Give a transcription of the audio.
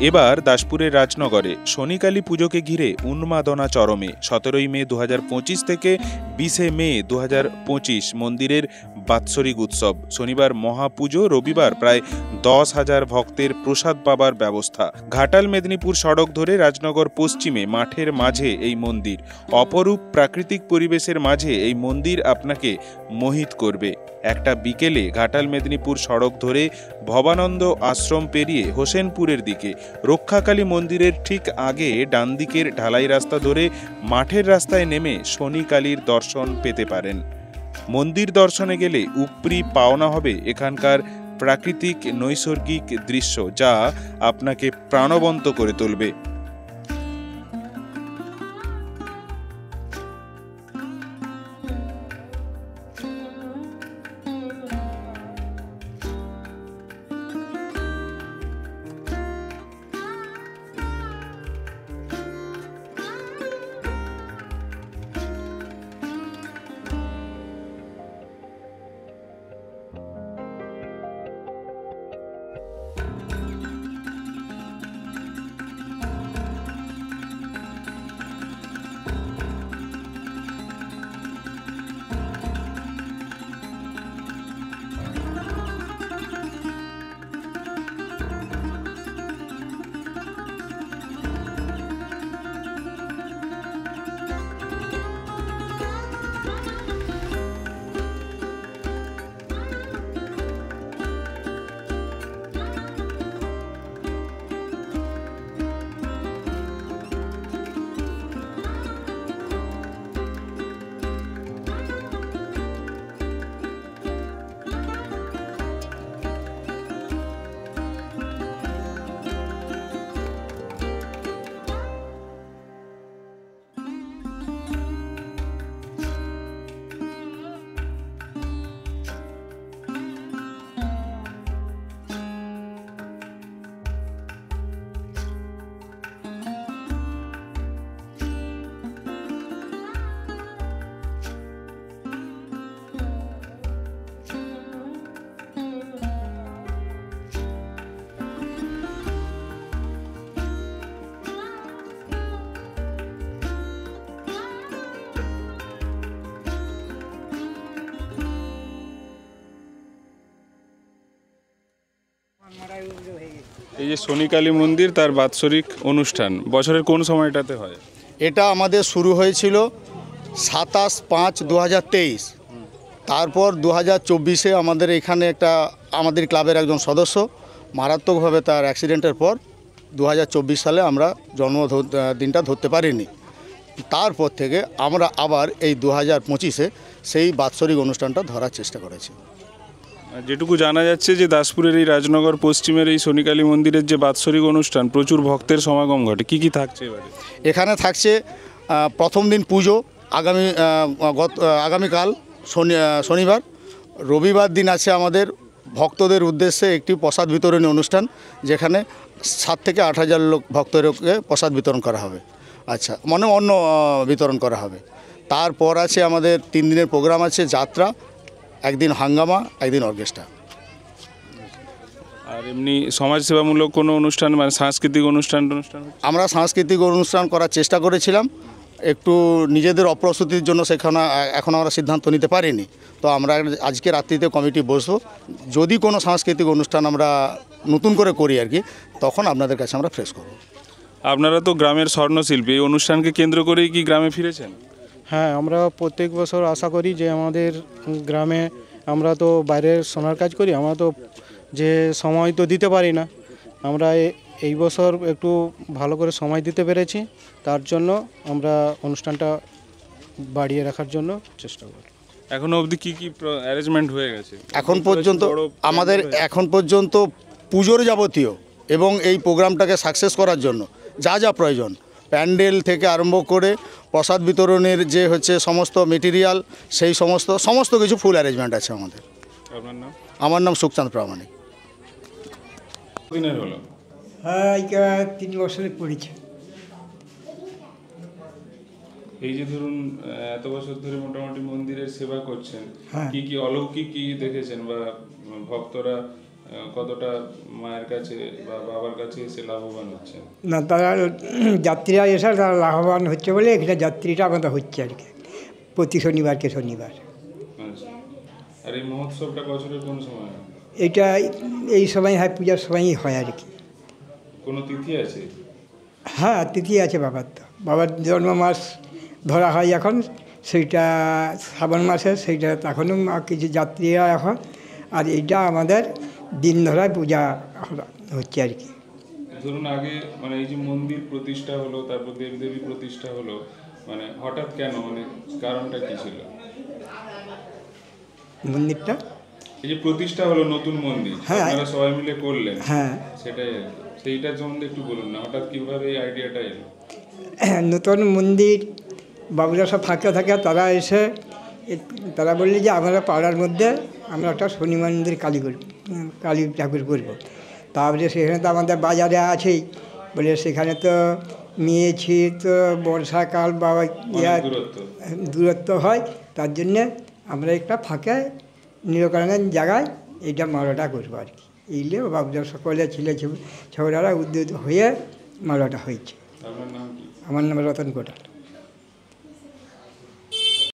এবার দাসপুরের রাজনগরে শনিকালী পুজোকে ঘিরে উন্মাদনা চরমে। 17ই মে 2025 থেকে 20 মে 2025 মন্দিরের বাৎসরিক উৎসব। শনিবার মহাপুজো, রবিবার প্রায় 10,000 ভক্তের প্রসাদ পাবার ব্যবস্থা। ঘাটাল মেদিনীপুর সড়ক ধরে রাজনগর পশ্চিমে মাঠের মাঝে এই মন্দির। অপরূপ প্রাকৃতিক পরিবেশের মাঝে এই মন্দির আপনাকে মোহিত করবে। একটা বিকেলে ঘাটাল মেদিনীপুর সড়ক ধরে ভবানন্দ আশ্রম পেরিয়ে হোসেনপুরের দিকে রক্ষাকালী মন্দিরের ঠিক আগে ডান দিকের ঢালাই রাস্তা ধরে মাঠের রাস্তায় নেমে শনিকালীর দর্শন পেতে পারেন। মন্দির দর্শনে গেলে উপরি পাওনা হবে এখানকার প্রাকৃতিক নৈসর্গিক দৃশ্য, যা আপনাকে প্রাণবন্ত করে তুলবে। এই যে শনিকালী মন্দির, তার বাৎসরিক অনুষ্ঠান বছরের কোন সময়টাতে হয়? এটা আমাদের শুরু হয়েছিল 27/5/2023। তারপর 2024-এ আমাদের এখানে আমাদের ক্লাবের একজন সদস্য মারাত্মকভাবে তার অ্যাক্সিডেন্টের পর 2024 সালে আমরা জন্মদিনটা ধরতে পারিনি। তারপর থেকে আমরা আবার এই 2025-এ সেই বাৎসরিক অনুষ্ঠানটা ধরার চেষ্টা করেছি। যেটুকু জানা যাচ্ছে যে দাসপুরের এই রাজনগর পশ্চিমের এই শনিকালী মন্দিরের যে বাৎসরিক অনুষ্ঠান, প্রচুর ভক্তের সমাগম ঘটে। কি কি থাকছে এবারে? এখানে থাকছে প্রথম দিন পুজো, আগামীকাল শনিবার। রবিবার দিন আছে আমাদের ভক্তদের উদ্দেশ্যে একটি প্রসাদ বিতরণী অনুষ্ঠান, যেখানে 7 থেকে 8,000 লোক ভক্তদেরকে প্রসাদ বিতরণ করা হবে। আচ্ছা, অন্ন বিতরণ করা হবে। তারপর আছে আমাদের 3 দিনের প্রোগ্রাম আছে, যাত্রা, একদিন হাঙ্গামা, একদিন অর্কেস্ট্রা। আর এমনি সমাজসেবামূলক কোনো অনুষ্ঠান, মানে সাংস্কৃতিক অনুষ্ঠান আমরা সাংস্কৃতিক অনুষ্ঠান করার চেষ্টা করেছিলাম, একটু নিজেদের অপ্রস্তুতির জন্য সেখানে এখন আমরা সিদ্ধান্ত নিতে পারিনি। তো আমরা আজকে রাত্রিতে কমিটি বসবো, যদি কোনো সাংস্কৃতিক অনুষ্ঠান আমরা নতুন করে করি আর কি, তখন আপনাদের কাছে আমরা ফ্রেশ করব। আপনারা তো গ্রামের স্বর্ণশিল্পী, এই অনুষ্ঠানকে কেন্দ্র করেই কি গ্রামে ফিরেছেন? হ্যাঁ, আমরা প্রত্যেক বছর আশা করি যে আমাদের গ্রামে, আমরা তো বাইরের সোনার কাজ করি, আমরা তো যে সময় তো দিতে পারি না, আমরা এই বছর একটু ভালো করে সময় দিতে পেরেছি। তার জন্য আমরা অনুষ্ঠানটা বাড়িয়ে রাখার জন্য চেষ্টা করি। এখনো অবধি কি কি অ্যারেঞ্জমেন্ট হয়ে গেছে? এখন পর্যন্ত পুজোর যাবতীয় এবং এই প্রোগ্রামটাকে সাকসেস করার জন্য যা যা প্রয়োজন, প্যান্ডেল থেকে আরম্ভ করে প্রসাদ বিতরণের যে সমস্ত মেটেরিয়াল, সেই সমস্ত কিছু ফুল অ্যারেঞ্জমেন্ট আছে আমাদের। আপনার নাম? আমার নাম সুখচাঁদ প্রামাণিক। দিনের হলো? হ্যাঁ, 3 বছরে পড়েছে। এই যে ধরুন এত বছর ধরে মোটামুটি মন্দিরের সেবা করছেন, হ্যাঁ। কি কি অলৌকিক কি দেখেছেন, বা ভক্তরা কতটা মায়ের কাছে বা বাবার কাছে এসে লাভবান হচ্ছে? না, তারা যাত্রীরা এসে তারা লাভবান হচ্ছে বলে এখানে যাত্রীটা আমাদের হচ্ছে আর কি, প্রতি শনিবারকে শনিবার। আচ্ছা, আর এই মহোৎসবটা বছরের কোন সময় হয়? এটা এই সময় হয়, পূজার সময়ই হয় আর কি। কোনো তিথি আছে? হ্যাঁ, তিথি আছে বাবার, তো বাবার জন্ম মাস ধরা হয় এখন, সেইটা শ্রাবণ মাসে, সেইটা এখনও কিছু যাত্রীরা এখন, আর এইটা আমাদের দিন ধরায় পূজা হচ্ছে আর কি। ধরুন আগে মানে এই যে মন্দির প্রতিষ্ঠা হলো, তারপর দেবদেবী প্রতিষ্ঠা হলো, মানে হঠাৎ কেন, মানে কারণটা কি ছিল? মন্দিরটা এই যে প্রতিষ্ঠা হলো নতুন মন্দির, হ্যাঁ। আপনারা সবাই মিলে করলেন, হ্যাঁ, সেটাই আর কি। সেইটার সম্বন্ধে একটু বলুন না, হঠাৎ কিভাবে এই আইডিয়াটা এলো? নতুন মন্দির বাবুরা সব ফাঁকা থাকে, তারা এসে তারা বললে যে আমরা পাড়ার মধ্যে আমরা একটা শনি মন্দির কালী ঠাকুর করবো। তারপরে সেখানে তো আমাদের বাজারে আছেই, বলে সেখানে তো নিয়েছি তো বর্ষাকাল বা দূরত্ব হয়, তার জন্যে আমরা একটা ফাঁকা নিরকারণের জায়গায় এইটা মালাটা করবো আর কি। এইলে বাবুরা সকলে ছোড়ারা উদ্যোগ হয়ে মালাটা হয়েছে। আপনার নাম কি? আমার নাম রতন কোটাল।